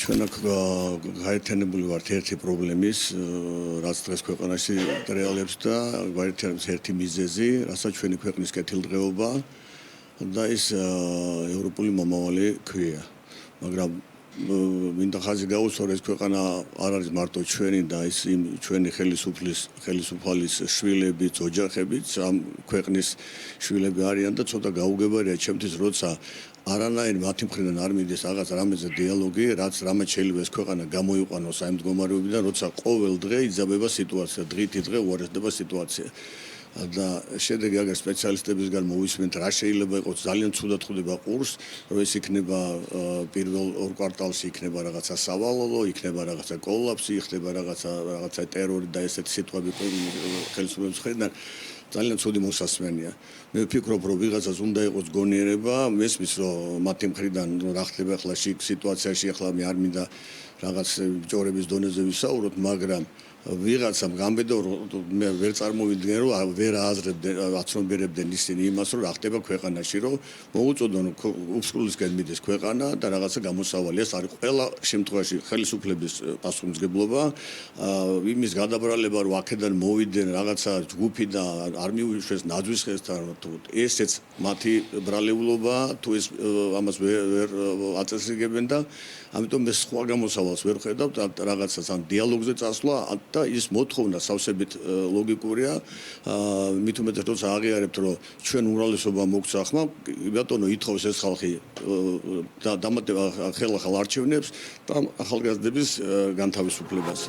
ჩვენ აქ გაერთიანებული ვართ ერთი პრობლემის, რაც დღეს ქვეყანაში რეალებს და გაერთიანების ერთი მიზეზი, რასაც ჩვენი ქვეყნის კეთილდღეობა და ის ევროპული მომავალი ქვია. მაგრამ მინდა ხაზი გაუსვა, ეს ქვეყანა არ არის მარტო ჩვენი და ის ჩვენი ხელისუფალის შვილებიც, ოჯახებიც, ამ ქვეყნის შვილები არიან და ცოტა გაუგებარია ჩემთვის, როცა არანაირი მათი მხრიდან არ მიდის რაღაც რამეზე დიალოგი, რაც რამაც შეიძლება ეს ქვეყანა გამოიყვანოს ამ მდგომარეობიდან, როცა ყოველ დღე იძაბება სიტუაცია, დღითი დღე უარესდება სიტუაცია. და შედეგი აგერ სპეციალისტებისგან მოვისმენთ, რა შეიძლება იყოს ძალიან ცუდად ხვდება ყურს, რომ ეს იქნება პირველ ორ კვარტალში იქნება რაღაცა სავალალო, იქნება რაღაცა კოლაფსი, იქნება რაღაცა ტერორი და ესეთი სიტყვები ხელისუფლების მხრიდან ძალიან ცუდი მოსასმენია. მე ვფიქრობ, რომ ვიღაცას უნდა იყოს გონიერება, მესმის, რომ მათი მხრიდან რა ხდება ახლა შიგ სიტუაციაში, ახლა მე არ მინდა რაღაც ბჭორების დონეზე ვისაუბროთ, მაგრამ ვიღაცამ გამბედო მე ვერ წარმოვიდგენ, რომ ვერ აცნობიერებდნენ ისინი იმას, რომ რა ხდება ქვეყანაში, რომ მოუწოდონ უფსკულისკენ მიდის ქვეყანა და რაღაცა გამოსავალი. ეს არის ყველა შემთხვევაში ხელისუფლების პასუხისმგებლობა, იმის გადაბრალება, რომ აქედან მოვიდნენ რაღაცა ჯგუფი და არ მიუშვეს ნაძვის ხესთან, ესეც მათი ბრალეულობა, თუ ეს ამას ვერ აწესრიგებენ და ამიტომ მე სხვა გამოსავალს ვერ ხედავ და რაღაცას ან დიალოგზე წასვლა და ის მოთხოვნა სავსებით ლოგიკურია. მით უმეტეს როცა აღიარებთ, რომ ჩვენ უმრავლესობა მოგცა ხმა, ბატონო ითხოვს ეს ხალხი და ხელახალ არჩევნებს და ახალგაზრდების განთავისუფლებას.